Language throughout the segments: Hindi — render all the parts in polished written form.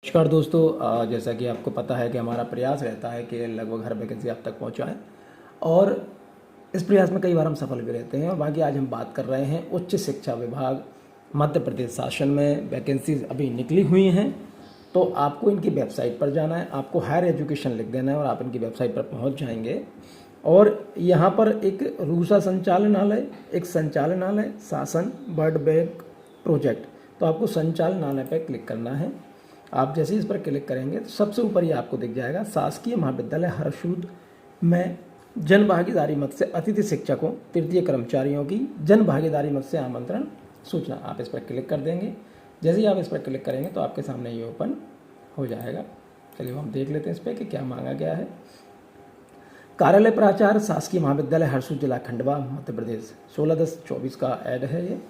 नमस्कार दोस्तों, जैसा कि आपको पता है कि हमारा प्रयास रहता है कि लगभग हर वैकेंसी आप तक पहुंचाएं और इस प्रयास में कई बार हम सफल भी रहते हैं। और बाकी आज हम बात कर रहे हैं उच्च शिक्षा विभाग मध्य प्रदेश शासन में वैकेंसीज अभी निकली हुई हैं। तो आपको इनकी वेबसाइट पर जाना है, आपको हायर एजुकेशन लिख देना है और आप इनकी वेबसाइट पर पहुँच जाएंगे। और यहाँ पर एक रूसा संचालनालय, एक संचालनालय शासन वर्ल्ड बैंक प्रोजेक्ट, तो आपको संचालनालय पर क्लिक करना है। आप जैसे इस पर क्लिक करेंगे तो सबसे ऊपर ही आपको दिख जाएगा शासकीय महाविद्यालय हरसूद में जन भागीदारी मत से अतिथि शिक्षकों तृतीय कर्मचारियों की जन भागीदारी मत से आमंत्रण सूचना। आप इस पर क्लिक कर देंगे। जैसे ही आप इस पर क्लिक करेंगे तो आपके सामने ये ओपन हो जाएगा। चलिए हम देख लेते हैं इस पर कि क्या मांगा गया है। कार्यालय प्राचार्य शासकीय महाविद्यालय हरसूद जिला खंडवा मध्य प्रदेश 16/10/24 का ऐड है ये।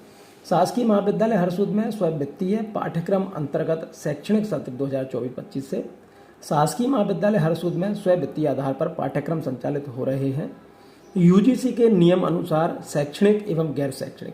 शासकीय महाविद्यालय हरसूद में स्ववित्तीय पाठ्यक्रम अंतर्गत शैक्षणिक सत्र 2024-25 से शासकीय महाविद्यालय हरसूद में स्ववित्तीय आधार पर पाठ्यक्रम संचालित हो रहे हैं। यूजीसी के नियम अनुसार शैक्षणिक एवं गैर शैक्षणिक,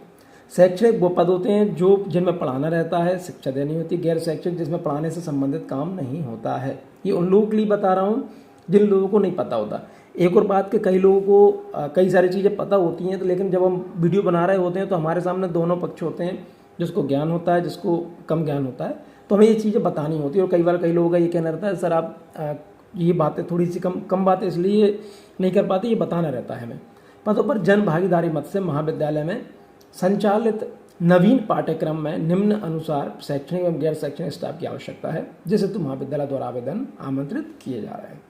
शैक्षणिक वो पद होते हैं जो जिनमें पढ़ाना रहता है, शिक्षा देनी होती है। गैर शैक्षणिक जिसमें पढ़ाने से संबंधित काम नहीं होता है। ये उन लोगों के लिए बता रहा हूँ जिन लोगों को नहीं पता होता। एक और बात कि कई लोगों को कई सारी चीज़ें पता होती हैं, तो लेकिन जब हम वीडियो बना रहे होते हैं तो हमारे सामने दोनों पक्ष होते हैं, जिसको ज्ञान होता है, जिसको कम ज्ञान होता है। तो हमें ये चीज़ें बतानी होती है। और कई बार कई लोगों का ये कहना रहता है सर आप ये बातें थोड़ी सी कम बातें इसलिए नहीं कर पाते, ये बताना रहता है हमें। पदों पर जन भागीदारी मत से महाविद्यालय में संचालित नवीन पाठ्यक्रम में निम्न अनुसार शैक्षणिक एवं गैर शैक्षणिक स्टाफ की आवश्यकता है, जिसे तो महाविद्यालय द्वारा आवेदन आमंत्रित किए जा रहे हैं।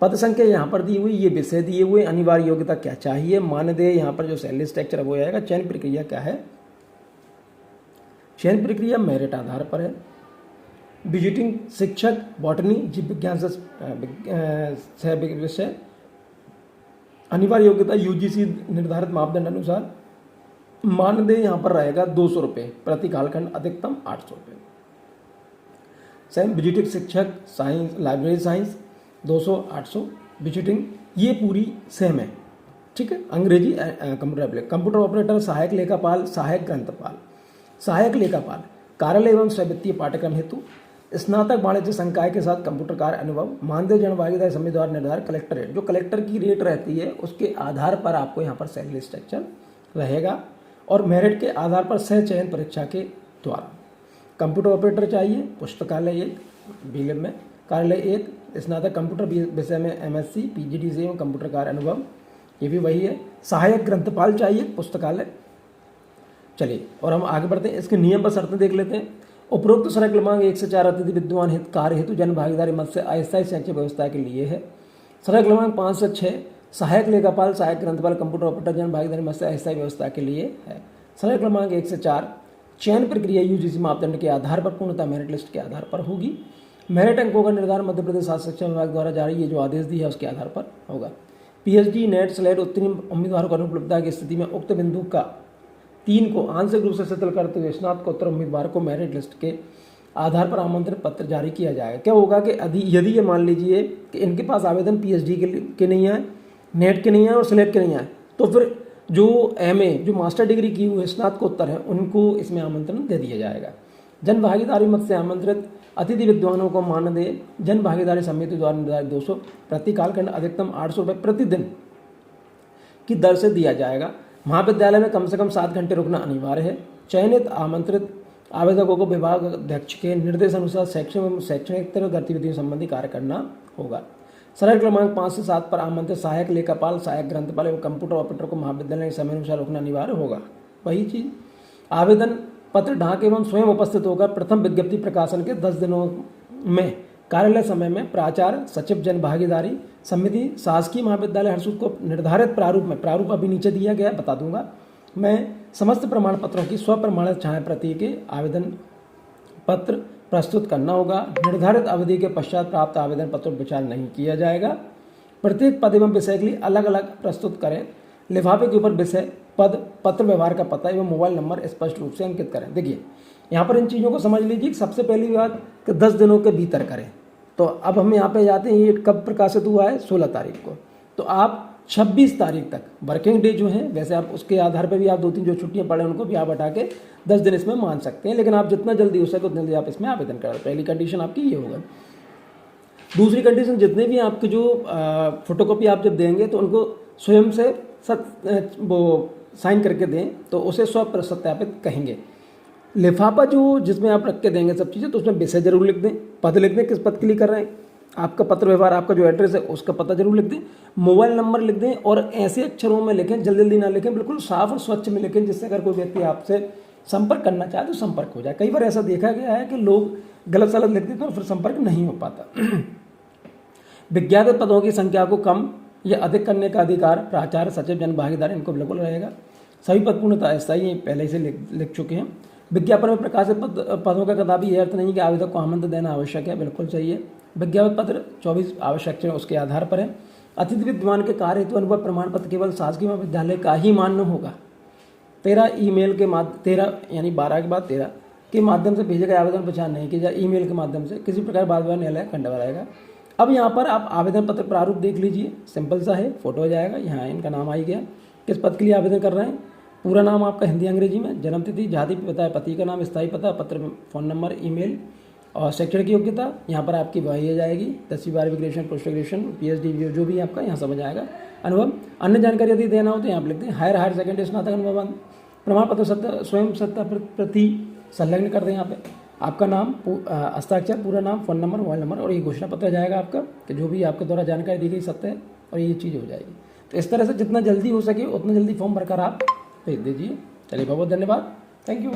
पद संख्या यहाँ पर दी हुई, ये विषय दिए हुए, अनिवार्य योग्यता क्या चाहिए, मानदेय यहाँ पर जो सैलरी स्ट्रक्चर है वो आएगा। चयन प्रक्रिया क्या है? चयन प्रक्रिया मेरिट आधार पर है। विजिटिंग शिक्षक बॉटनी जीव विज्ञान से विषय। अनिवार्य योग्यता यूजीसी निर्धारित मापदंड अनुसार। मानदेय यहाँ पर रहेगा 200 रुपये प्रति कालखंड, अधिकतम 800 रुपये। सेम विजिटिंग शिक्षक साइंस लाइब्रेरी साइंस 200 800 विजिटिंग, ये पूरी सेम है। ठीक है। अंग्रेजी कंप्यूटर ऑपरेटर, सहायक लेखापाल, सहायक ग्रंथपाल, सहायक लेखापाल, कार्यालय एवं स्ववित्तीय पाठ्यक्रम हेतु स्नातक वाणिज्य संकाय के साथ कंप्यूटर कार्य अनुभव। मानदेय जन भागीदारी समिति द्वारा निर्धारित कलेक्टर रेट, जो कलेक्टर की रेट रहती है उसके आधार पर आपको यहाँ पर सैलरी स्ट्रक्चर रहेगा। और मेरिट के आधार पर सह चयन परीक्षा के द्वारा। कंप्यूटर ऑपरेटर चाहिए, पुस्तकालय 1 बीलिम में, कार्यालय 1, स्नातक कंप्यूटर विषय में एमएससी पीजीडी से एवं कंप्यूटर कार्य अनुभव, ये भी वही है। सहायक ग्रंथपाल चाहिए, पुस्तकालय। चलिए और हम आगे बढ़ते हैं। इसके नियम पर शर्तें देख लेते हैं। उपरोक्त सड़क क्रमांक 1 से 4 अतिथि विद्वान हित कार्य हेतु जन भागीदारी मत से अस्थायी शैक्षिक व्यवस्था के लिए है। सड़क क्रमांक 5 से 6 सहायक लेखापाल, सहायक ग्रंथपाल, कंप्यूटर ऑपरेटर जन भागीदारी मत से अस्थायी व्यवस्था के लिए है। सड़क क्रमांक 1 से 4 चयन प्रक्रिया यूजीसी मापदंड के आधार पर पूर्णतः मेरिट लिस्ट के आधार पर होगी। मेरिट अंकों का निर्धारण मध्य प्रदेश शासन शिक्षा विभाग द्वारा जारी ये जो आदेश दिया है उसके आधार पर होगा। पीएचडी नेट स्लेट उत्तीर्ण उम्मीदवारों को अनुपलब्धता की स्थिति में उक्त बिंदु का 3 को आंशिक रूप से शिथिल करते हुए स्नातकोत्तर उम्मीदवार को मेरिट लिस्ट के आधार पर आमंत्रण पत्र जारी किया जाएगा। क्या होगा कि यदि ये मान लीजिए कि इनके पास आवेदन पीएचडी के नहीं आए, नेट के नहीं आए और स्लेट के नहीं आए, तो फिर जो एमए जो मास्टर डिग्री की हुई स्नातकोत्तर है उनको इसमें आमंत्रण दे दिया जाएगा। जन भागीदारी मत से आमंत्रित अतिथि विद्वानों को मानदेय जन भागीदारी समिति द्वारा निर्धारित 200 प्रति कालखंड, अधिकतम 800 रुपये प्रतिदिन की दर से दिया जाएगा। महाविद्यालय में कम से कम 7 घंटे रुकना अनिवार्य है। चयनित आमंत्रित आवेदकों को विभाग अध्यक्ष के निर्देश अनुसार शैक्षणिक गतिविधियों संबंधी कार्य करना होगा। सड़क क्रमांक 5 से 7 पर आमंत्रित सहायक लेखापाल, सहायक ग्रंथपाल एवं कंप्यूटर ऑपरेटर को महाविद्यालय के समय अनुसार रुकना अनिवार्य होगा। वही चीज आवेदन पत्र ढाक एवं स्वयं उपस्थित होकर प्रथम विज्ञप्ति प्रकाशन के 10 दिनों में कार्यालय समय में प्राचार्य सचिव जन भागीदारी समिति शासकीय महाविद्यालय हरसूद को निर्धारित प्रारूप में, प्रारूप अभी नीचे दिया गया बता दूंगा मैं, समस्त प्रमाण पत्रों की स्वप्रमाणित छाया प्रति के आवेदन पत्र प्रस्तुत करना होगा। निर्धारित अवधि के पश्चात प्राप्त आवेदन पत्र पर विचार नहीं किया जाएगा। प्रत्येक पद एवं विषय के लिए अलग अलग प्रस्तुत करें। लिफाफे के ऊपर विषय, पद, पत्र व्यवहार का पता एवं मोबाइल नंबर स्पष्ट रूप से अंकित करें। देखिए यहाँ पर इन चीज़ों को समझ लीजिए। सबसे पहली बात कि 10 दिनों के भीतर करें। तो अब हम यहाँ पे जाते हैं, ये कब प्रकाशित हुआ है? 16 तारीख को। तो आप 26 तारीख तक वर्किंग डे जो है, वैसे आप उसके आधार पर भी आप 2-3 जो छुट्टियां पड़े उनको भी आप हटा के 10 दिन इसमें मान सकते हैं, लेकिन आप जितना जल्दी हो सके उतना जल्दी आप इसमें आवेदन करें। पहली कंडीशन आपकी ये होगा। दूसरी कंडीशन, जितने भी आपके जो फोटोकॉपी आप जब देंगे तो उनको स्वयं से वो साइन करके दें, तो उसे स्व सत्यापित कहेंगे। लिफाफा जो जिसमें आप रख के देंगे सब चीज़ें, तो उसमें विषय जरूर लिख दें, पद लिख दें, किस पद के लिए कर रहे हैं, आपका पत्र व्यवहार, आपका जो एड्रेस है उसका पता जरूर लिख दें, मोबाइल नंबर लिख दें, और ऐसे अक्षरों में लिखें, जल्दी जल्दी ना लिखें, बिल्कुल साफ और स्वच्छ में लिखें, जिससे अगर कोई व्यक्ति आपसे संपर्क करना चाहे तो संपर्क हो जाए। कई बार ऐसा देखा गया है कि लोग गलत सलत लिख देते हैं और फिर संपर्क नहीं हो पाता। विज्ञापित पदों की संख्या को कम या अधिक करने का अधिकार प्राचार्य, सचिव, जन भागीदार इनको बिल्कुल रहेगा। सभी पद पूर्णतः स्थायी पहले से लिख चुके हैं। विज्ञापन में प्रकाशित पदों का कदापि यह अर्थ नहीं कि आवेदक को आमंत्रण देना आवश्यक है, बिल्कुल चाहिए। विज्ञापित पत्र 24 आवश्यक है, उसके आधार पर है। अतिथि विद्वान के कार्य हेतु अनुभव प्रमाण पत्र केवल शासकीय महाविद्यालय का ही मान्य होगा। 13 ईमेल के माध्यम 13 यानी 12 के बाद 13 के माध्यम से भेजे गए आवेदन पहचान नहीं किया जाए, ईमेल के माध्यम से किसी प्रकार बाद में न्यायालय खंड कराएगा। अब यहाँ पर आप आवेदन पत्र प्रारूप देख लीजिए, सिंपल सा है, फोटो हो जाएगा, यहाँ इनका नाम आ ही गया, किस पद के लिए आवेदन कर रहे हैं, पूरा नाम आपका हिंदी अंग्रेजी में, जन्म तिथि, जाति पता, पति का नाम, स्थायी पता, पत्र, फोन नंबर, ईमेल, और शैक्षणिक योग्यता यहाँ पर आपकी वही हो जाएगी, 10वीं 12वीं ग्रेजुएशन, पोस्ट ग्रेजुएशन, PhD जो भी आपका यहाँ समझ आएगा। अनुभव, अन्य जानकारी यदि देना हो तो यहाँ पर लिखते हैं हायर सेकेंडरी स्नातक अनुभव, प्रमाण पत्र स्वयं सत्ता प्रति संलग्न कर दें। यहाँ पे आपका नाम, हस्ताक्षर, पूरा नाम, फ़ोन नंबर, मोबाइल नंबर, और ये घोषणा पत्र जाएगा आपका कि जो भी आपके द्वारा जानकारी दी गई सत्य है, और ये चीज़ हो जाएगी। तो इस तरह से जितना जल्दी हो सके उतना जल्दी फॉर्म भरकर आप भेज दीजिए। चलिए, बहुत बहुत धन्यवाद, थैंक यू।